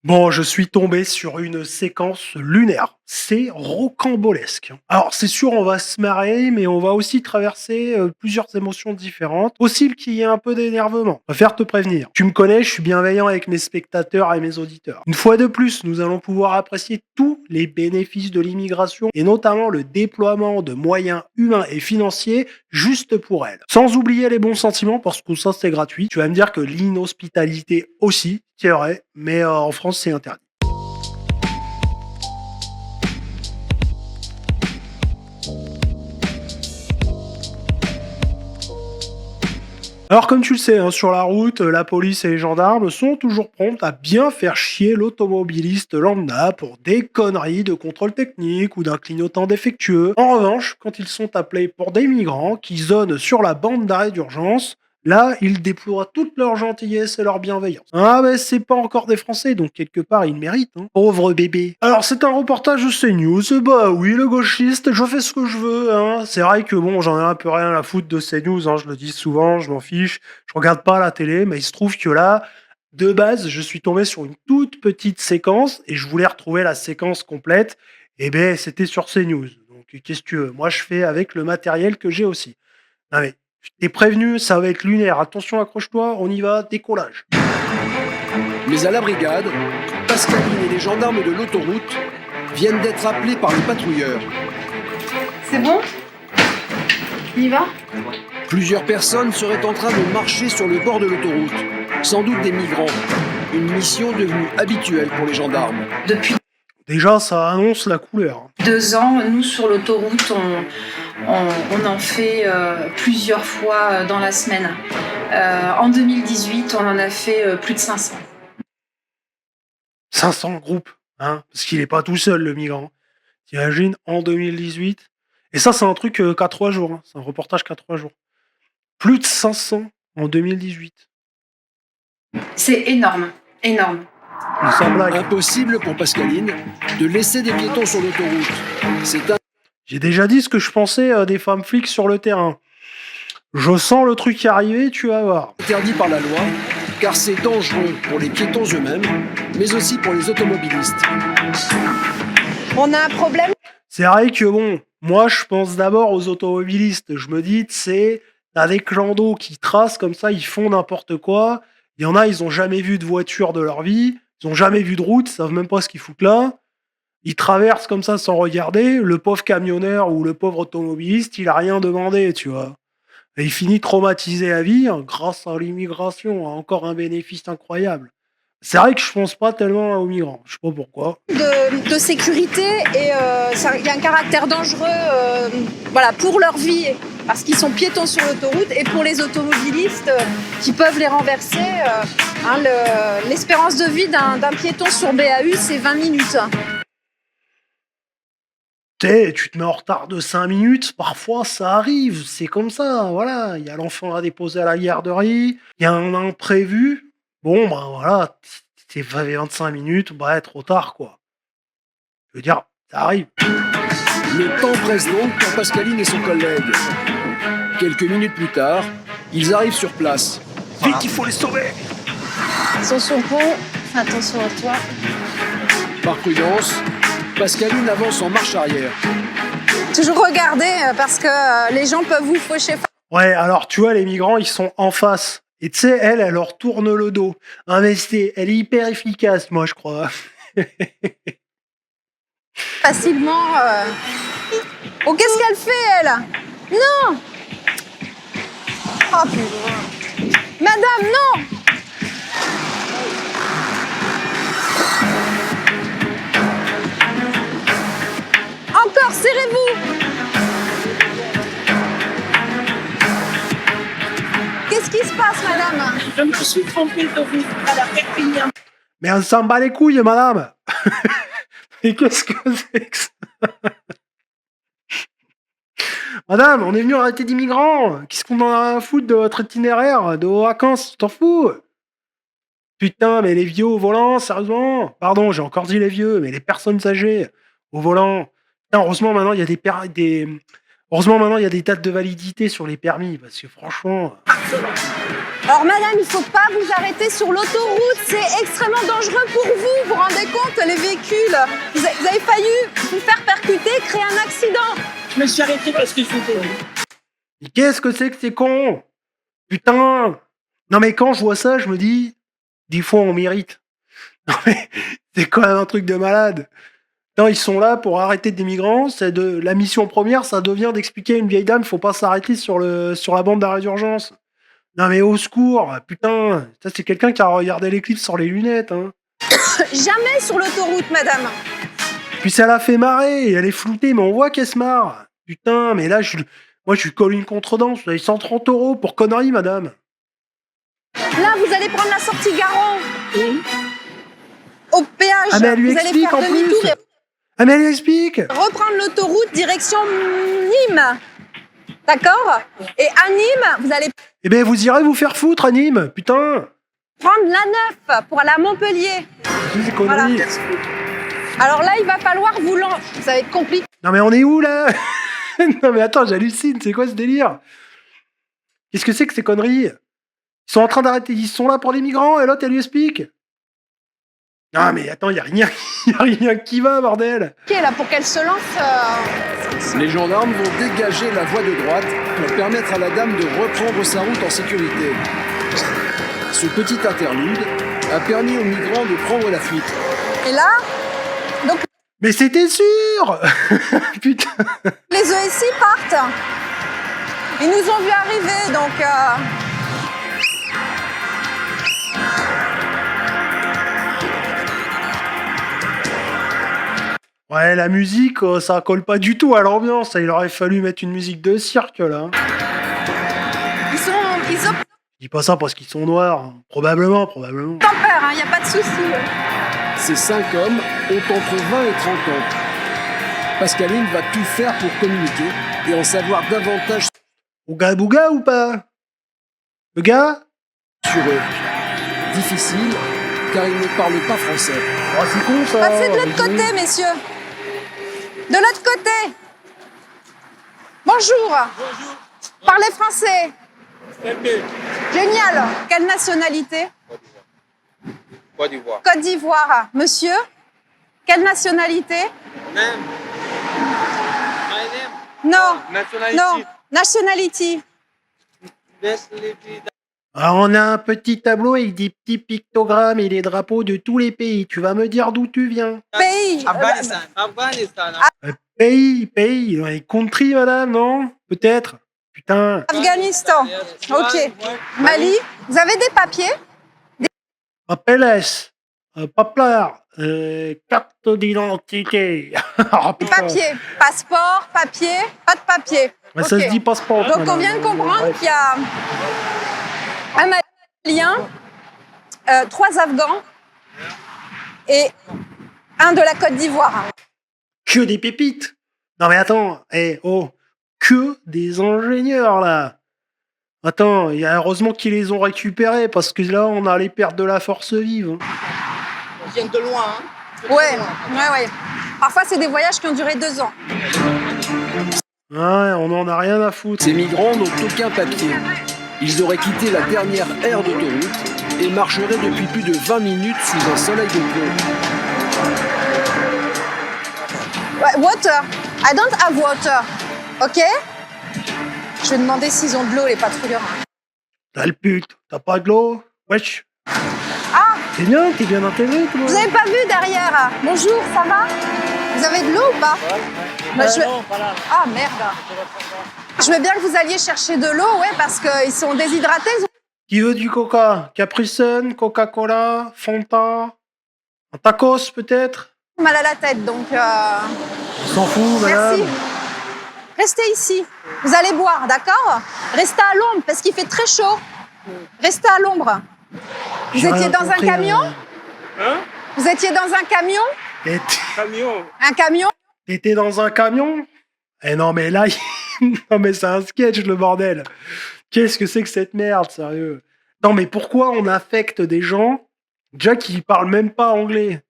Bon, je suis tombé sur une séquence lunaire. C'est rocambolesque. Alors, c'est sûr, on va se marrer, mais on va aussi traverser plusieurs émotions différentes. Possible qu'il y ait un peu d'énervement. Je préfère te prévenir. Tu me connais, je suis bienveillant avec mes spectateurs et mes auditeurs. Une fois de plus, nous allons pouvoir apprécier tous les bénéfices de l'immigration et notamment le déploiement de moyens humains et financiers juste pour elle. Sans oublier les bons sentiments, parce que ça, c'est gratuit. Tu vas me dire que l'inhospitalité aussi, c'est vrai, mais en France, c'est interdit. Alors comme tu le sais, hein, sur la route, la police et les gendarmes sont toujours promptes à bien faire chier l'automobiliste lambda pour des conneries de contrôle technique ou d'un clignotant défectueux. En revanche, quand ils sont appelés pour des migrants qui zonent sur la bande d'arrêt d'urgence, là, ils déploient toute leur gentillesse et leur bienveillance. Ah mais c'est pas encore des Français, donc quelque part ils méritent, hein. Pauvre bébé. Alors c'est un reportage de CNews, et bah oui, le gauchiste, je fais ce que je veux, hein. C'est vrai que bon, j'en ai un peu rien à foutre de CNews, hein, je le dis souvent, je m'en fiche, je regarde pas la télé, mais il se trouve que là, de base, je suis tombé sur une toute petite séquence, et je voulais retrouver la séquence complète, et ben c'était sur CNews. Donc qu'est-ce que tu veux? Moi je fais avec le matériel que j'ai aussi. Non mais, je t'ai prévenu, ça va être lunaire. Attention, accroche-toi, on y va, décollage. Mais à la brigade, Pascaline et les gendarmes de l'autoroute viennent d'être appelés par les patrouilleurs. C'est bon? On y va? Plusieurs personnes seraient en train de marcher sur le bord de l'autoroute, sans doute des migrants. Une mission devenue habituelle pour les gendarmes. Depuis Déjà, ça annonce la couleur. 2 ans, nous sur l'autoroute, on en fait plusieurs fois dans la semaine. En 2018, on en a fait plus de 500. 500 groupes, hein, parce qu'il est pas tout seul, le migrant. T'imagines, en 2018. Et ça, c'est un truc qu'à 3 jours, hein. C'est un reportage qu'à 3 jours. Plus de 500 en 2018. C'est énorme, énorme. Sans blague. Impossible pour Pascaline de laisser des piétons sur l'autoroute. C'est J'ai déjà dit ce que je pensais des femmes flics sur le terrain. Je sens le truc arriver, tu vas voir. interdit par la loi, car c'est dangereux pour les piétons eux-mêmes, mais aussi pour les automobilistes. On a un problème. C'est vrai que bon, moi je pense d'abord aux automobilistes. Je me dis, c'est t'as des clandos qui tracent comme ça, ils font n'importe quoi. Il y en a, ils ont jamais vu de voiture de leur vie, ils ont jamais vu de route, ils savent même pas ce qu'ils foutent là. Ils traversent comme ça sans regarder. Le pauvre camionneur ou le pauvre automobiliste, il a rien demandé, tu vois. Et il finit traumatisé à vie, hein, grâce à l'immigration, hein, encore un bénéfice incroyable. C'est vrai que je pense pas tellement aux migrants, je sais pas pourquoi. De sécurité et il y a un caractère dangereux voilà, pour leur vie parce qu'ils sont piétons sur l'autoroute et pour les automobilistes qui peuvent les renverser. L'espérance de vie d'un piéton sur BAU, c'est 20 minutes. Tu te mets en retard de 5 minutes, parfois ça arrive, c'est comme ça, voilà. Il y a l'enfant à déposer à la garderie, il y a un imprévu. Bon, ben voilà, t'es 25 minutes, bah trop tard, quoi. Je veux dire, ça arrive. Le temps presse donc pour Pascaline et son collègue. Quelques minutes plus tard, ils arrivent sur place. Vite, il faut les sauver. Ils sont sur le pont, attention à toi. Par prudence, Pascaline avance en marche arrière. Toujours regarder parce que les gens peuvent vous faucher. Ouais, alors tu vois, les migrants, ils sont en face. Et tu sais, elle leur tourne le dos. Elle est hyper efficace, moi, je crois. Facilement. Oh, qu'est-ce qu'elle fait, elle? Non! Oh putain. Madame, non! Encore, serrez-vous! Qu'est-ce qui se passe, madame? Je me suis trompée de rue à la Perpignan. Mais on s'en bat les couilles, madame. Mais qu'est-ce que c'est que ça? Madame, on est venu arrêter des migrants. Qu'est-ce qu'on en a à foutre de votre itinéraire, de vos vacances? T'en fous? Putain, mais les vieux au volant, sérieusement? Pardon, j'ai encore dit les vieux, mais les personnes âgées au volant. Putain, heureusement, maintenant, il y a heureusement, maintenant, il y a des dates de validité sur les permis, parce que franchement... Alors madame, il ne faut pas vous arrêter sur l'autoroute, c'est extrêmement dangereux pour vous. Vous vous rendez compte, les véhicules, vous avez failli vous faire percuter, créer un accident. Je me suis arrêtée parce que je faisais. Mais qu'est-ce que c'est con? Putain! Non mais quand je vois ça, je me dis, des fois on mérite. Non mais c'est quand même un truc de malade. Non, ils sont là pour arrêter des migrants. La mission première, ça devient d'expliquer à une vieille dame, faut pas s'arrêter sur la bande d'arrêt d'urgence. Non mais au secours, putain, ça c'est quelqu'un qui a regardé l'éclipse sans les lunettes, hein. Jamais sur l'autoroute, madame. Puis ça l'a fait marrer, et elle est floutée, mais on voit qu'elle se marre. Putain, mais là, moi je lui colle une contredanse, vous avez 130 € pour conneries, madame. Là, vous allez prendre la sortie Garon. Au péage, Ah mais elle lui vous allez explique faire en plus. demi-tour et Ah mais elle lui explique. reprendre l'autoroute direction Nîmes. D'accord? Et à Nîmes, vous allez Eh ben vous irez vous faire foutre à Nîmes, putain. prendre la 9 pour aller à Montpellier. C'est conneries. Voilà. Alors là, il va falloir vous lancer. Ça va être compliqué. Non mais on est où là? Non mais attends, j'hallucine, c'est quoi ce délire? Qu'est-ce que c'est que ces conneries? Ils sont en train d'arrêter, ils sont là pour les migrants et l'autre elle lui explique. Non mais attends, y a rien qui va, bordel. Là, pour qu'elle se lance. Les gendarmes vont dégager la voie de droite pour permettre à la dame de reprendre sa route en sécurité. Ce petit interlude a permis aux migrants de prendre la fuite. Et là, Mais c'était sûr. Putain. les ESI partent. Ils nous ont vu arriver, donc. Ouais, la musique, ça colle pas du tout à l'ambiance. Il aurait fallu mettre une musique de cirque, là. Ils ont Je dis pas ça parce qu'ils sont noirs. Hein. Probablement. pas peur, il n'y a pas de souci. Ces 5 hommes ont entre 20 et 30 ans. Pascaline va tout faire pour communiquer et en savoir davantage Ouga bouga ou pas? Le gars? sur eux. Difficile, car ils ne parlent pas français. Oh, c'est con ça. Passez de l'autre côté, messieurs. De l'autre côté. Bonjour. Bonjour. Parlez français. Pepe. Génial. Quelle nationalité? Côte d'Ivoire. Côte d'Ivoire. Monsieur? Quelle nationalité? Name. My name. Non. Nationality. Non. Nationality. Nationality. Alors, on a un petit tableau avec des petits pictogrammes et des drapeaux de tous les pays. Tu vas me dire d'où tu viens. Pays. Afghanistan. Afghanistan. Pays. Ouais, country, madame, non? Peut-être. Putain. Afghanistan. Ok. Mali. Vous avez des papiers? Papeles. Paplard. Carte d'identité. Ah, Des putain. papiers. Passeport, papier. Pas de papier. Ouais, ça Ok. se dit passeport. Donc on madame. vient de comprendre Ouais. qu'il y a un Malien, 3 Afghans et un de la Côte d'Ivoire. Que des pépites. Non mais attends, que des ingénieurs là. Attends, heureusement qu'ils les ont récupérés parce que là on allait perdre de la force vive. Hein. Ils viennent de loin, hein. Ouais. Parfois c'est des voyages qui ont duré 2 ans. Ouais, on en a rien à foutre. Ces migrants n'ont aucun papier. Ils auraient quitté la dernière aire d'autoroute et marcheraient depuis plus de 20 minutes sous un soleil de plomb. Ouais, water. I don't have water. Ok? Je vais demander s'ils ont de l'eau les patrouilleurs. T'as le pute, t'as pas de l'eau? Wesh. Ah, T'es bien intégré toi. vous avez pas vu derrière? Bonjour, ça va? Vous avez de l'eau ou pas? Bah, je- Non, voilà. Ah merde. Je veux bien que vous alliez chercher de l'eau, ouais, parce qu'ils sont déshydratés. Qui veut du coca? Capri Sun, Coca-Cola, Fanta, un tacos peut-être? Ils ont mal à la tête, donc On s'en fout, madame. merci. Restez ici. Vous allez boire, d'accord? Restez à l'ombre, parce qu'il fait très chaud. Restez à l'ombre. Vous J'ai étiez rien dans un compris, camion? Hein? Vous étiez dans un camion? Et Camion. Un camion? T'étais dans un camion? Eh non mais là, non mais c'est un sketch le bordel. Qu'est-ce que c'est que cette merde, sérieux? Non mais pourquoi on affecte des gens, déjà qui parlent même pas anglais,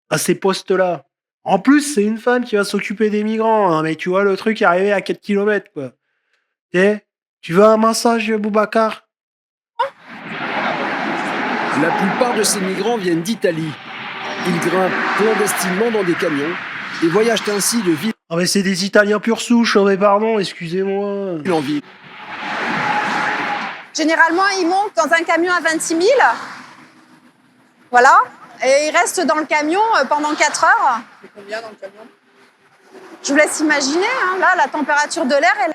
à ces postes-là? En plus, c'est une femme qui va s'occuper des migrants. Non mais tu vois le truc arriver à 4 km quoi. Tu veux un massage, Boubacar? La plupart de ces migrants viennent d'Italie. Ils grimpent clandestinement dans des camions et voyagent ainsi de ville Ah mais c'est des Italiens pure souche, oh mais pardon, excusez-moi. en ville. Généralement, ils montent dans un camion à 26 000. Voilà. Et ils restent dans le camion pendant 4 heures. C'est combien dans le camion? Je vous laisse imaginer, hein, là, la température de l'air, elle...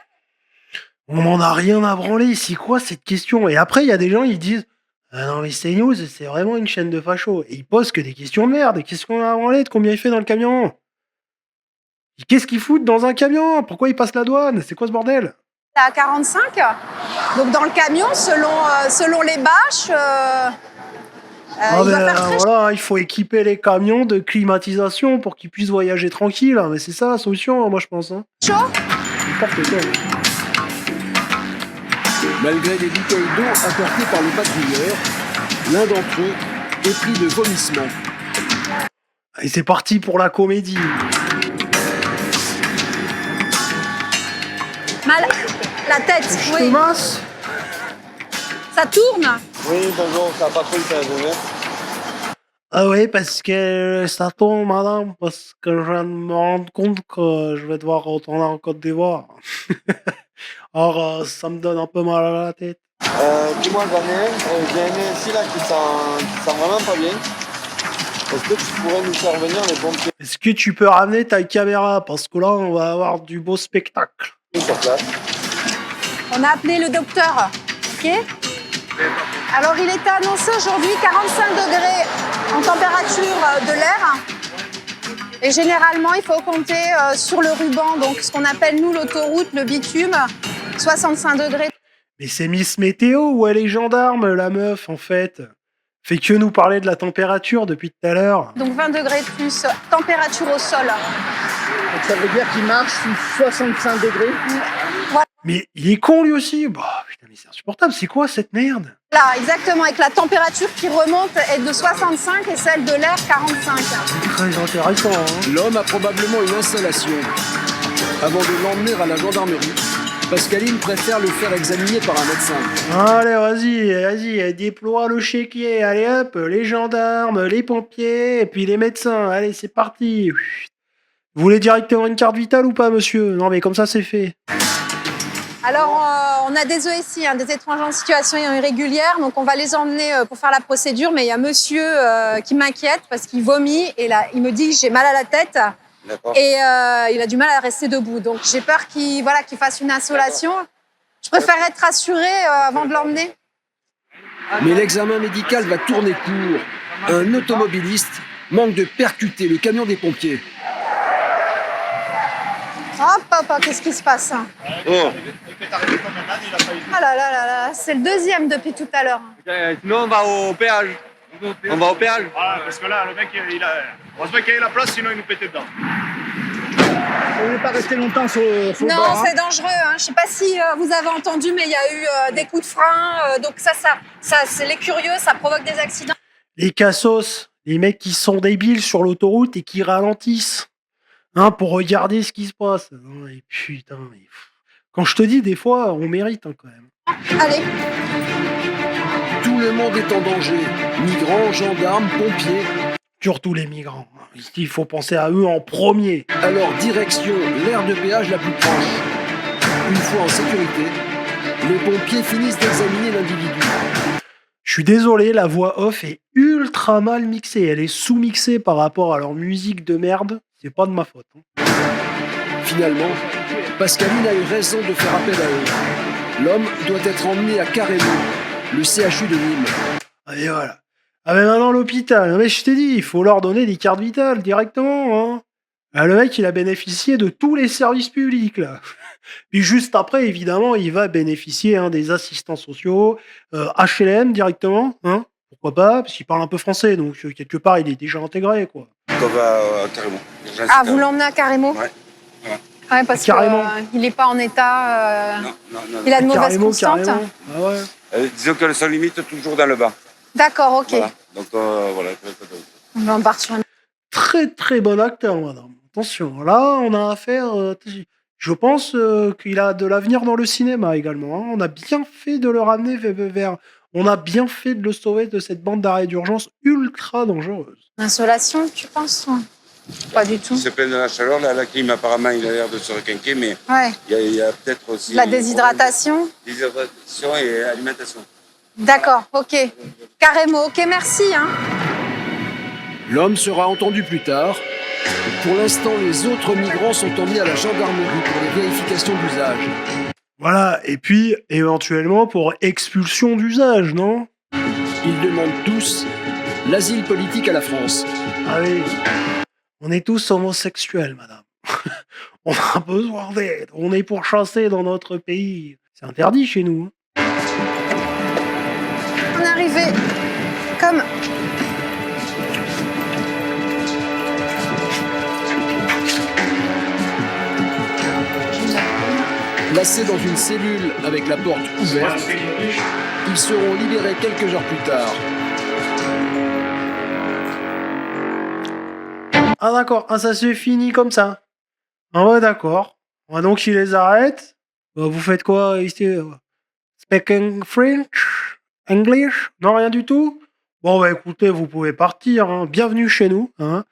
On n'en a rien à branler, c'est quoi cette question? Et après, il y a des gens, ils disent ah non, mais CNews, c'est vraiment une chaîne de fachos. Et ils posent que des questions de merde. Qu'est-ce qu'on a à branler de combien il fait dans le camion? Et qu'est-ce qu'ils foutent dans un camion? Pourquoi ils passent la douane? C'est quoi ce bordel? à 45. Donc dans le camion, selon les bâches, Ah il ben, va faire très chaud. voilà, il faut équiper les camions de climatisation pour qu'ils puissent voyager tranquille. Mais c'est ça la solution, moi je pense. Hein. N'importe quoi. Malgré les bouteilles d'eau apportées par le patrouilleur, l'un d'entre eux est pris de vomissements. Et c'est parti pour la comédie. Mal, la tête, Je oui. te masse. Ça tourne. Oui, bonjour, ça n'a pas pris le temps de mettre. Ah oui, parce que ça tombe, madame, parce que je viens de me rendre compte que je vais devoir retourner en Côte d'Ivoire. Alors, ça me donne un peu mal à la tête. Dis-moi, j'en ai un. J'ai un ici là qui sent vraiment pas bien. Est-ce que tu pourrais nous faire venir les pompiers Est-ce que tu peux ramener ta caméra? Parce que là, on va avoir du beau spectacle. sur place? On a appelé le docteur. Ok. Alors il était annoncé aujourd'hui 45 degrés en température de l'air. Et généralement, il faut compter sur le ruban, donc ce qu'on appelle nous l'autoroute, le bitume, 65 degrés. Mais c'est Miss Météo ou elle est gendarme, la meuf, en fait? Fait que nous parler de la température depuis tout à l'heure. Donc 20 degrés de plus, température au sol. Donc ça veut dire qu'il marche sous 65 degrés. Mais il est con lui aussi. Bah putain, mais c'est insupportable. C'est quoi cette merde? Là, exactement, avec la température qui remonte est de 65 et celle de l'air 45. Très intéressant. Hein. L'homme a probablement une installation. Avant de l'emmener à la gendarmerie, Pascaline préfère le faire examiner par un médecin. Allez, vas-y, déploie le chéquier. Allez hop, les gendarmes, les pompiers, et puis les médecins. Allez, c'est parti. Vous voulez directement une carte vitale ou pas, monsieur? Non, mais comme ça, c'est fait. Alors, on a des ESI, hein, des étrangers en situation irrégulière, donc on va les emmener pour faire la procédure, mais il y a monsieur qui m'inquiète parce qu'il vomit et là, il me dit j'ai mal à la tête et il a du mal à rester debout. Donc j'ai peur qu'il fasse une insolation. Je préfère être rassurée avant de l'emmener. Mais l'examen médical va tourner court. Un automobiliste manque de percuter le camion des pompiers. Hop, qu'est-ce qui se passe? Oh. Ah là là là là, c'est le deuxième depuis tout à l'heure. Sinon, on va au péage. On va au péage. Voilà, parce que là, le mec, heureusement qu'il y a la place, sinon il nous pétait dedans. Vous voulez pas rester longtemps sur le Non, bord, hein. c'est dangereux. Hein. Je sais pas si vous avez entendu, mais il y a eu des coups de frein. Donc ça, c'est les curieux, ça provoque des accidents. Les cassos, les mecs qui sont débiles sur l'autoroute et qui ralentissent. Hein, pour regarder ce qui se passe. Non, mais putain, mais... Quand je te dis, des fois, on mérite hein, quand même. Allez. Tout le monde est en danger. Migrants, gendarmes, pompiers. Surtout les migrants. Ici, il faut penser à eux en premier. Alors, direction l'aire de péage la plus proche. Une fois en sécurité, les pompiers finissent d'examiner l'individu. Je suis désolé, la voix off est ultra mal mixée. Elle est sous-mixée par rapport à leur musique de merde. C'est pas de ma faute. Hein. Finalement, Pascaline a eu raison de faire appel à eux. L'homme doit être emmené à Carremo, le CHU de Nîmes. Et voilà. Ah mais maintenant l'hôpital. Mais je t'ai dit, il faut leur donner des cartes vitales directement. Hein. Ah, le mec, il a bénéficié de tous les services publics là. Puis juste après, évidemment, il va bénéficier hein, des assistants sociaux, HLM directement. Hein. Pourquoi pas? Parce qu'il parle un peu français, donc quelque part, il est déjà intégré quoi. On va carrément. Ah, vous l'emmenez à Carremo? Ouais. Ouais, parce Carrément. qu'il n'est pas en état. Non. Il a de mauvaises Carrément. constantes. Ah ouais. Disons qu'elles sont limite toujours dans le bas. D'accord, ok. Voilà. Donc voilà. On part sur un... Très très bon acteur, madame. Attention, là, on a affaire. Je pense qu'il a de l'avenir dans le cinéma également. Hein. On a bien fait de le ramener vers On a bien fait de le sauver de cette bande d'arrêt d'urgence ultra dangereuse. Insolation, tu penses? Pas du tout. Il se plaint de la chaleur, là, la clim apparemment il a l'air de se requinquer, mais Ouais. il y a peut-être aussi... La déshydratation. Déshydratation et alimentation. D'accord, ok. Carrément, ok, merci. Hein. L'homme sera entendu plus tard. Pour l'instant, les autres migrants sont emmenés à la gendarmerie pour les vérifications d'usage. Voilà, et puis éventuellement pour expulsion d'usage, non? Ils demandent tous l'asile politique à la France. Ah oui, on est tous homosexuels, madame. On a besoin d'aide, on est pourchassés dans notre pays. C'est interdit chez nous. On est arrivé comme... Placés dans une cellule avec la porte ouverte, ils seront libérés quelques heures plus tard. Ah d'accord, ah ça c'est fini comme ça. Ah ouais d'accord. Ah, donc il les arrête. Vous faites quoi ici? Speaking French? English? Non, rien du tout? Bon bah écoutez, vous pouvez partir, hein. Bienvenue chez nous. Hein.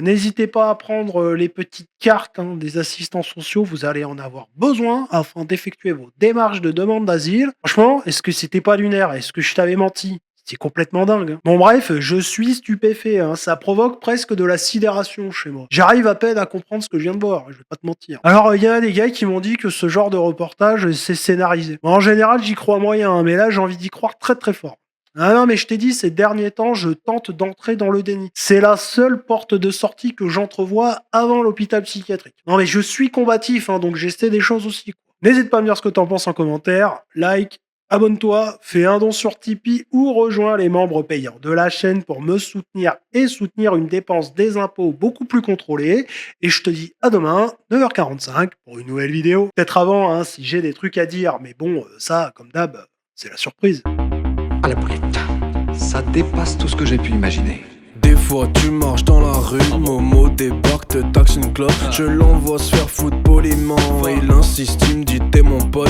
N'hésitez pas à prendre les petites cartes des assistants sociaux, vous allez en avoir besoin afin d'effectuer vos démarches de demande d'asile. Franchement, est-ce que c'était pas lunaire? Est-ce que je t'avais menti? C'est complètement dingue. Bon bref, je suis stupéfait, ça provoque presque de la sidération chez moi. J'arrive à peine à comprendre ce que je viens de voir, je vais pas te mentir. Alors il y a des gars qui m'ont dit que ce genre de reportage c'est scénarisé. Bon, en général j'y crois moyen, mais là j'ai envie d'y croire très très fort. Ah non, mais je t'ai dit, ces derniers temps, je tente d'entrer dans le déni. C'est la seule porte de sortie que j'entrevois avant l'hôpital psychiatrique. Non, mais je suis combatif, donc j'essaie des choses aussi. N'hésite pas à me dire ce que t'en penses en commentaire, like, abonne-toi, fais un don sur Tipeee ou rejoins les membres payants de la chaîne pour me soutenir et soutenir une dépense des impôts beaucoup plus contrôlée. Et je te dis à demain, 9h45, pour une nouvelle vidéo. Peut-être avant, si j'ai des trucs à dire, mais bon, ça, comme d'hab, c'est la surprise. À la boulette. Ça dépasse tout ce que j'ai pu imaginer. Des fois tu marches dans la rue, Momo débarque, te taxe une clope. Je l'envoie se faire foutre poliment. Il insiste, il me dit t'es mon pote.